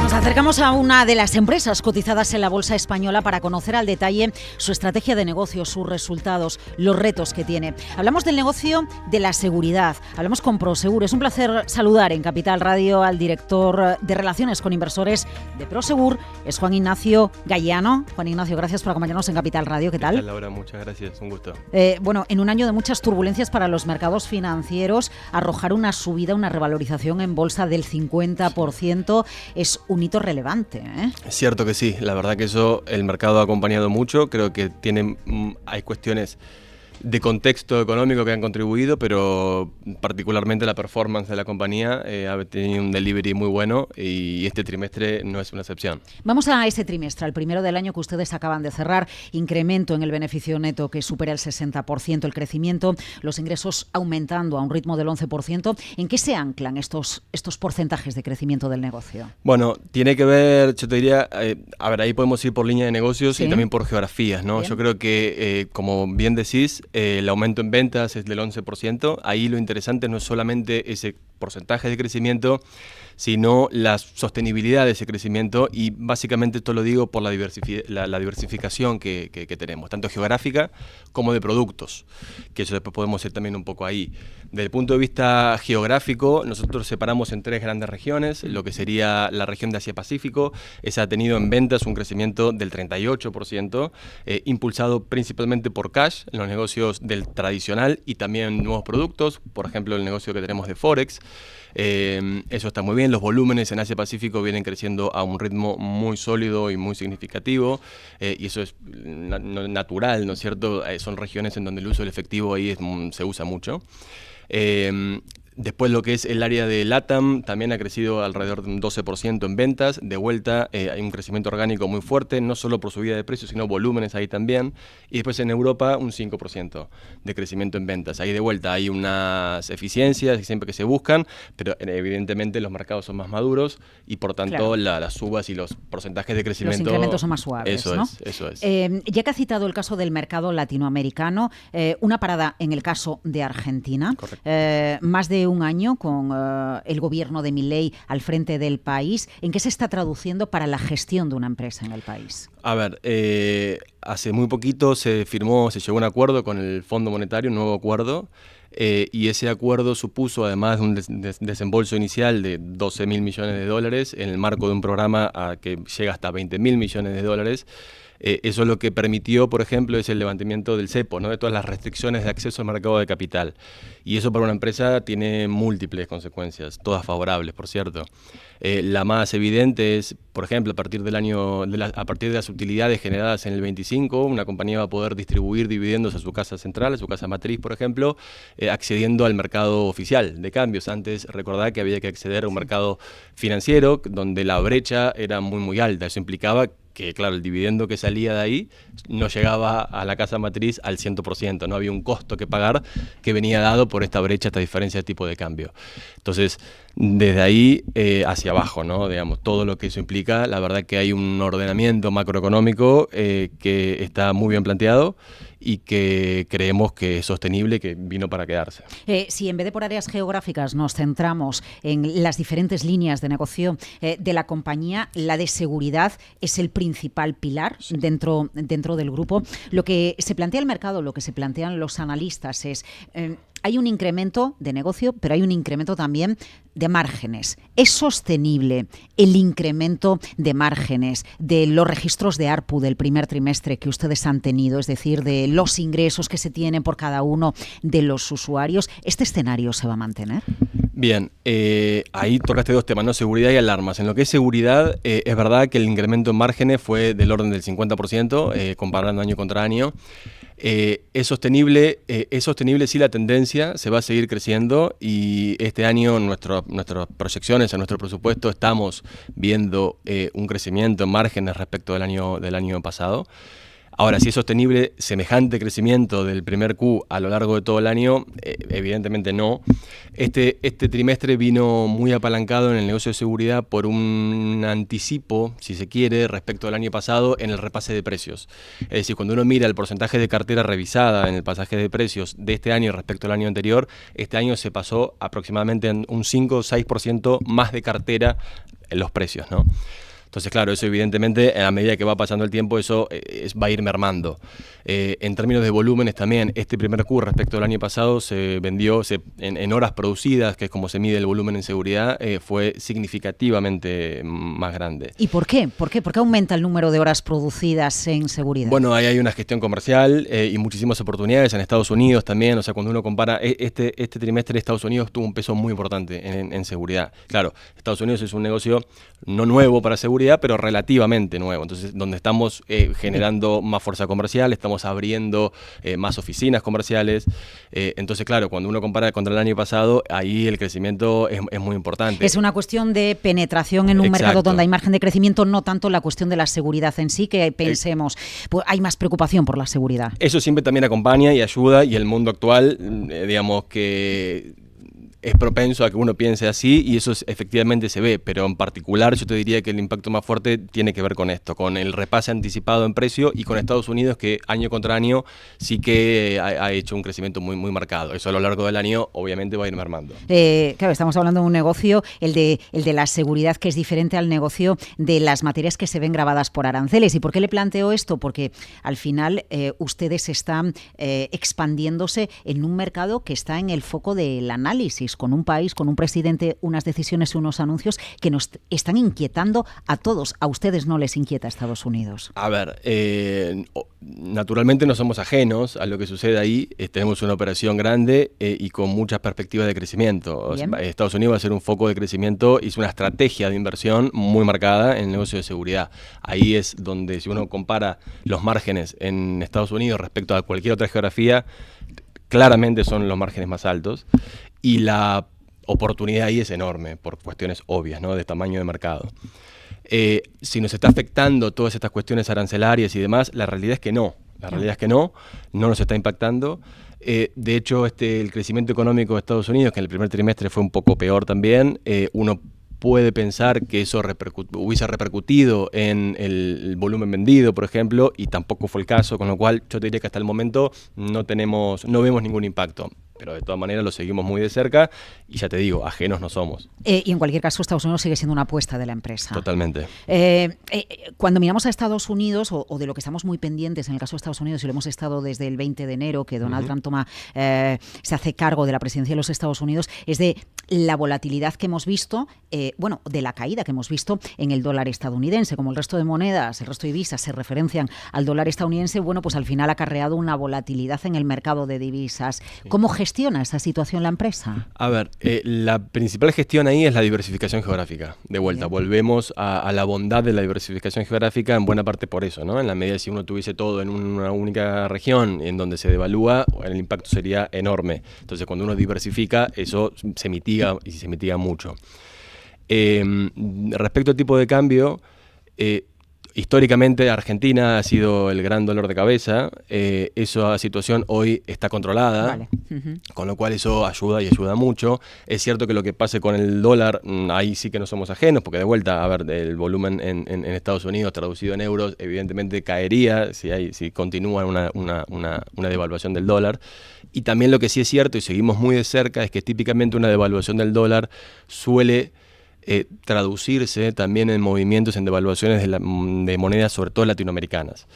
Nos acercamos a una de las empresas cotizadas en la bolsa española para conocer al detalle su estrategia de negocio, sus resultados, los retos que tiene. Hablamos del negocio de la seguridad, hablamos con Prosegur. Es un placer saludar en Capital Radio al director de Relaciones con Inversores de Prosegur, es Juan Ignacio Gallano. Juan Ignacio, gracias por acompañarnos en Capital Radio. ¿Qué tal? ¿Qué tal, Laura? Muchas gracias, un gusto. Bueno, en un año de muchas turbulencias para los mercados financieros, arrojar una subida, una revalorización en bolsa del 50% es un hito relevante, ¿eh? Es cierto que sí, la verdad que eso el mercado ha acompañado mucho, creo que hay cuestiones de contexto económico que han contribuido, pero particularmente la performance de la compañía ha tenido un delivery muy bueno y este trimestre no es una excepción. Vamos a ese trimestre, el primero del año que ustedes acaban de cerrar, incremento en el beneficio neto que supera el 60%, el crecimiento, los ingresos aumentando a un ritmo del 11%. ¿En qué se anclan estos porcentajes de crecimiento del negocio? Bueno, tiene que ver, yo te diría, ahí podemos ir por línea de negocios, ¿sí?, y también por geografías, ¿no? Bien. Yo creo que, como bien decís, el aumento en ventas es del 11%. Ahí lo interesante no es solamente ese porcentaje de crecimiento, sino la sostenibilidad de ese crecimiento, y básicamente esto lo digo por la diversificación que tenemos, tanto geográfica como de productos, que eso después podemos ir también un poco ahí. Desde el punto de vista geográfico, nosotros separamos en 3 grandes regiones, lo que sería la región de Asia-Pacífico. Esa ha tenido en ventas un crecimiento del 38%, impulsado principalmente por cash, en los negocios del tradicional y también nuevos productos, por ejemplo el negocio que tenemos de Forex. Eso está muy bien, los volúmenes en Asia-Pacífico vienen creciendo a un ritmo muy sólido y muy significativo, y eso es natural, ¿no es cierto? Son regiones en donde el uso del efectivo ahí se usa mucho. Después lo que es el área de LATAM también ha crecido alrededor de un 12% en ventas. De vuelta hay un crecimiento orgánico muy fuerte, no solo por subida de precios, sino volúmenes ahí también. Y después en Europa un 5% de crecimiento en ventas. Ahí de vuelta hay unas eficiencias siempre que se buscan, pero evidentemente los mercados son más maduros y por tanto claro, las subas y los porcentajes de crecimiento... Los incrementos son más suaves, eso, ¿no? Eso es. Ya que ha citado el caso del mercado latinoamericano, una parada en el caso de Argentina. Más de un año con el gobierno de Milei al frente del país. ¿En qué se está traduciendo para la gestión de una empresa en el país? A ver, hace muy poquito se llegó a un acuerdo con el Fondo Monetario, un nuevo acuerdo, y ese acuerdo supuso, además de un desembolso inicial de 12.000 millones de dólares en el marco de un programa que llega hasta 20.000 millones de dólares. Eso lo que permitió, por ejemplo, es el levantamiento del cepo, ¿no?, de todas las restricciones de acceso al mercado de capital. Y eso para una empresa tiene múltiples consecuencias, todas favorables, por cierto. La más evidente es, por ejemplo, a partir de las utilidades generadas en el 25, una compañía va a poder distribuir dividendos a su casa central, a su casa matriz, por ejemplo, accediendo al mercado oficial de cambios. Antes, recordad que había que acceder a un mercado financiero donde la brecha era muy, muy alta. Eso implicaba que, claro, el dividendo que salía de ahí no llegaba a la casa matriz al 100%, no había un costo que pagar que venía dado por esta brecha, esta diferencia de tipo de cambio. Entonces, desde ahí hacia abajo, ¿no?, digamos, todo lo que eso implica, la verdad que hay un ordenamiento macroeconómico que está muy bien planteado y que creemos que es sostenible, que vino para quedarse. Si en vez de por áreas geográficas nos centramos en las diferentes líneas de negocio de la compañía, la de seguridad es el principal pilar, sí, dentro del grupo. Lo que se plantea el mercado, lo que se plantean los analistas es... hay un incremento de negocio, pero hay un incremento también de márgenes. ¿Es sostenible el incremento de márgenes de los registros de ARPU del primer trimestre que ustedes han tenido, es decir, de los ingresos que se tienen por cada uno de los usuarios? ¿Este escenario se va a mantener? Bien, ahí tocaste 2 temas, ¿no?, seguridad y alarmas. En lo que es seguridad, es verdad que el incremento en márgenes fue del orden del 50%, comparando año contra año. Es sostenible, sí, la tendencia, se va a seguir creciendo, y este año nuestras proyecciones, en nuestro presupuesto, estamos viendo un crecimiento en márgenes respecto del año pasado. Ahora, si es sostenible semejante crecimiento del primer Q a lo largo de todo el año, evidentemente no. Este trimestre vino muy apalancado en el negocio de seguridad por un anticipo, si se quiere, respecto al año pasado en el repase de precios. Es decir, cuando uno mira el porcentaje de cartera revisada en el pasaje de precios de este año respecto al año anterior, este año se pasó aproximadamente en un 5 o 6% más de cartera los precios, ¿no? Entonces, claro, eso evidentemente, a medida que va pasando el tiempo, eso va a ir mermando. En términos de volúmenes también, este primer Q respecto al año pasado se vendió en horas producidas, que es como se mide el volumen en seguridad, fue significativamente más grande. ¿Y por qué? ¿Por qué aumenta el número de horas producidas en seguridad? Bueno, ahí hay una gestión comercial y muchísimas oportunidades en Estados Unidos también. O sea, cuando uno compara, este trimestre Estados Unidos tuvo un peso muy importante en seguridad. Claro, Estados Unidos es un negocio no nuevo para seguridad, pero relativamente nuevo. Entonces, donde estamos generando más fuerza comercial, estamos abriendo más oficinas comerciales. Entonces, claro, cuando uno compara contra el año pasado, ahí el crecimiento es muy importante. Es una cuestión de penetración en un mercado donde hay margen de crecimiento, no tanto la cuestión de la seguridad en sí, que pensemos, pues hay más preocupación por la seguridad. Eso siempre también acompaña y ayuda, y el mundo actual, digamos que es propenso a que uno piense así, y eso efectivamente se ve, pero en particular yo te diría que el impacto más fuerte tiene que ver con esto, con el repase anticipado en precio y con Estados Unidos, que año contra año sí que ha hecho un crecimiento muy, muy marcado. Eso a lo largo del año obviamente va a ir mermando. Claro, estamos hablando de un negocio, el de la seguridad, que es diferente al negocio de las materias que se ven gravadas por aranceles. ¿Y por qué le planteo esto? Porque al final ustedes están expandiéndose en un mercado que está en el foco del análisis, con un país, con un presidente, unas decisiones y unos anuncios que nos están inquietando a todos. A ustedes no les inquieta Estados Unidos. A ver, naturalmente no somos ajenos a lo que sucede ahí. Tenemos una operación grande y con muchas perspectivas de crecimiento. Estados Unidos va a ser un foco de crecimiento y es una estrategia de inversión muy marcada en el negocio de seguridad. Ahí es donde, si uno compara los márgenes en Estados Unidos respecto a cualquier otra geografía, claramente son los márgenes más altos, y la oportunidad ahí es enorme por cuestiones obvias, ¿no?, de tamaño de mercado. Si nos está afectando todas estas cuestiones arancelarias y demás, la realidad es que no. La realidad es que no nos está impactando. De hecho, el crecimiento económico de Estados Unidos, que en el primer trimestre fue un poco peor también, uno puede pensar que eso hubiese repercutido en el volumen vendido, por ejemplo, y tampoco fue el caso, con lo cual yo te diría que hasta el momento no vemos ningún impacto. Pero de todas maneras lo seguimos muy de cerca y ya te digo, ajenos no somos. Y en cualquier caso, Estados Unidos sigue siendo una apuesta de la empresa. Totalmente. Cuando miramos a Estados Unidos, o de lo que estamos muy pendientes en el caso de Estados Unidos, y lo hemos estado desde el 20 de enero, que Donald Trump se hace cargo de la presidencia de los Estados Unidos, es de la volatilidad que hemos visto, de la caída que hemos visto en el dólar estadounidense. Como el resto de monedas, el resto de divisas se referencian al dólar estadounidense, pues al final ha acarreado una volatilidad en el mercado de divisas. Sí. ¿Cómo gestiona esa situación la empresa? A ver, la principal gestión ahí es la diversificación geográfica. De vuelta, volvemos a la bondad de la diversificación geográfica, en buena parte por eso, ¿no? En la medida de si uno tuviese todo en una única región en donde se devalúa, el impacto sería enorme. Entonces, cuando uno diversifica, eso se mitiga y se mitiga mucho. Respecto al tipo de cambio, históricamente Argentina ha sido el gran dolor de cabeza. Esa situación hoy está controlada, con lo cual eso ayuda y ayuda mucho. Es cierto que lo que pase con el dólar, ahí sí que no somos ajenos, porque de vuelta, a ver, el volumen en Estados Unidos traducido en euros evidentemente caería si continúa una devaluación del dólar. Y también lo que sí es cierto, y seguimos muy de cerca, es que típicamente una devaluación del dólar suele traducirse también en movimientos, en devaluaciones de monedas, sobre todo latinoamericanas.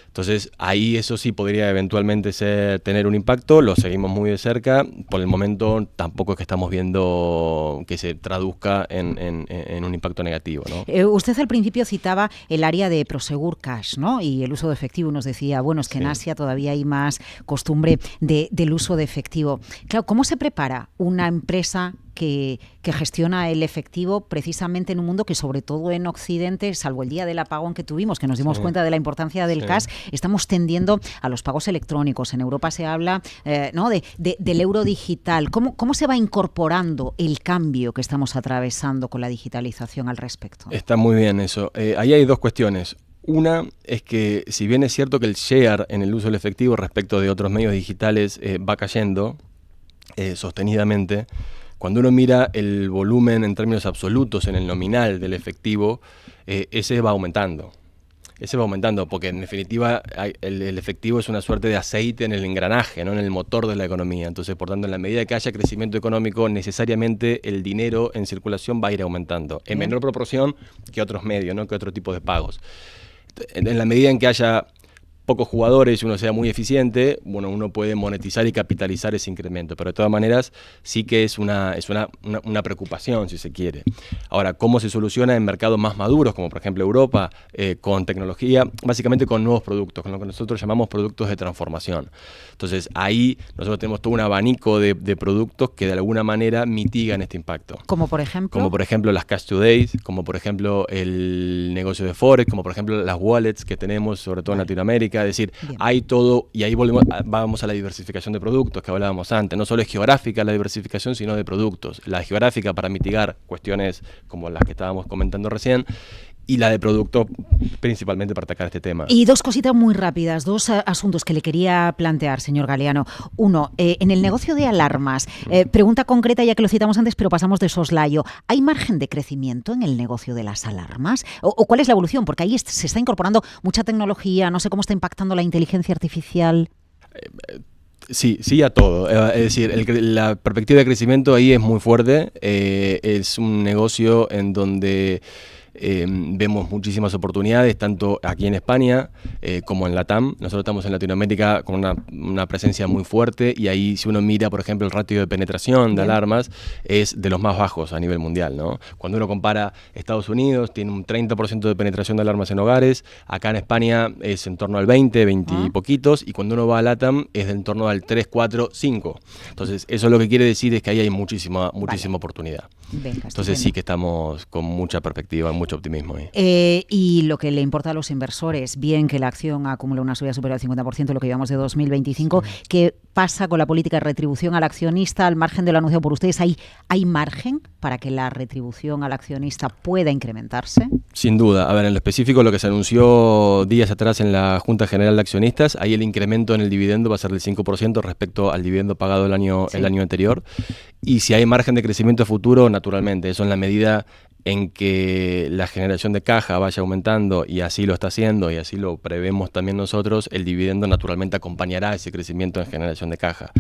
Entonces, ahí eso sí podría eventualmente tener un impacto, lo seguimos muy de cerca. Por el momento tampoco es que estamos viendo que se traduzca en un impacto negativo, ¿no? Usted al principio citaba el área de Prosegur Cash, ¿no?, y el uso de efectivo. Nos decía, es que en Asia todavía hay más costumbre del uso de efectivo. Claro, ¿cómo se prepara una empresa que gestiona el efectivo precisamente en un mundo que, sobre todo en Occidente, salvo el día del apagón que tuvimos, que nos dimos cuenta de la importancia del cash, estamos tendiendo a los pagos electrónicos? En Europa se habla del euro digital. ¿Cómo se va incorporando el cambio que estamos atravesando con la digitalización al respecto? Está muy bien eso. Ahí hay dos cuestiones. Una es que, si bien es cierto que el share en el uso del efectivo respecto de otros medios digitales va cayendo sostenidamente, cuando uno mira el volumen en términos absolutos en el nominal del efectivo, ese va aumentando. ese va aumentando, porque en definitiva el efectivo es una suerte de aceite en el engranaje, ¿no? En el motor de la economía. Entonces, por tanto, en la medida que haya crecimiento económico, necesariamente el dinero en circulación va a ir aumentando, en menor proporción que otros medios, ¿no? Que otro tipo de pagos. En la medida en que haya pocos jugadores y uno sea muy eficiente, bueno, uno puede monetizar y capitalizar ese incremento, pero de todas maneras sí que es una preocupación, si se quiere. Ahora, ¿cómo se soluciona en mercados más maduros, como por ejemplo Europa, con tecnología, básicamente con nuevos productos, con lo que nosotros llamamos productos de transformación? Entonces, ahí nosotros tenemos todo un abanico de productos que de alguna manera mitigan este impacto. ¿Como por ejemplo? Como por ejemplo las cash todays, como por ejemplo el negocio de Forex, como por ejemplo las wallets que tenemos, sobre todo en Latinoamérica. Es decir, hay todo, y ahí vamos a la diversificación de productos que hablábamos antes. No solo es geográfica la diversificación, sino de productos. La geográfica para mitigar cuestiones como las que estábamos comentando recién, y la de producto principalmente para atacar este tema. Y dos cositas muy rápidas, dos asuntos que le quería plantear, señor Galeano. Uno, en el negocio de alarmas, pregunta concreta ya que lo citamos antes, pero pasamos de soslayo. ¿Hay margen de crecimiento en el negocio de las alarmas? ¿O cuál es la evolución? Porque ahí se está incorporando mucha tecnología, no sé cómo está impactando la inteligencia artificial. Sí a todo. Es decir, la perspectiva de crecimiento ahí es muy fuerte. Es un negocio en donde vemos muchísimas oportunidades, tanto aquí en España como en Latam. Nosotros estamos en Latinoamérica con una presencia muy fuerte, y ahí si uno mira, por ejemplo, el ratio de penetración de alarmas es de los más bajos a nivel mundial, ¿no? Cuando uno compara Estados Unidos, tiene un 30% de penetración de alarmas en hogares, acá en España es en torno al 20 y poquitos, y cuando uno va a Latam es en torno al 3, 4, 5. Entonces, eso lo que quiere decir es que ahí hay muchísima oportunidad. Venga, entonces sí que estamos con mucha perspectiva, mucho optimismo ahí. Y lo que le importa a los inversores, bien que la acción acumula una subida superior al 50%, lo que llevamos de 2025, sí. ¿Qué pasa con la política de retribución al accionista al margen de lo anunciado por ustedes? ¿Hay margen para que la retribución al accionista pueda incrementarse? Sin duda. A ver, en lo específico, lo que se anunció días atrás en la Junta General de Accionistas, ahí el incremento en el dividendo va a ser del 5% respecto al dividendo pagado el año anterior. Y si hay margen de crecimiento futuro, naturalmente, eso en la medida en que la generación de caja vaya aumentando, y así lo está haciendo, y así lo prevemos también nosotros, el dividendo naturalmente acompañará ese crecimiento en generación de caja.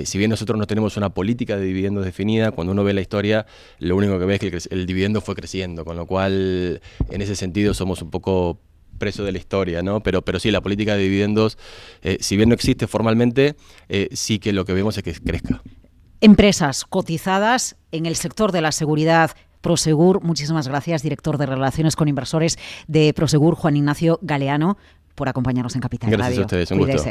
Si bien nosotros no tenemos una política de dividendos definida, cuando uno ve la historia, lo único que ve es que el dividendo fue creciendo, con lo cual, en ese sentido, somos un poco preso de la historia, ¿no? Pero sí, la política de dividendos, si bien no existe formalmente, sí que lo que vemos es que crezca. Empresas cotizadas en el sector de la seguridad, Prosegur, muchísimas gracias, director de Relaciones con Inversores de Prosegur, Juan Ignacio Galeano, por acompañarnos en Capital Radio. Gracias a ustedes, un gusto.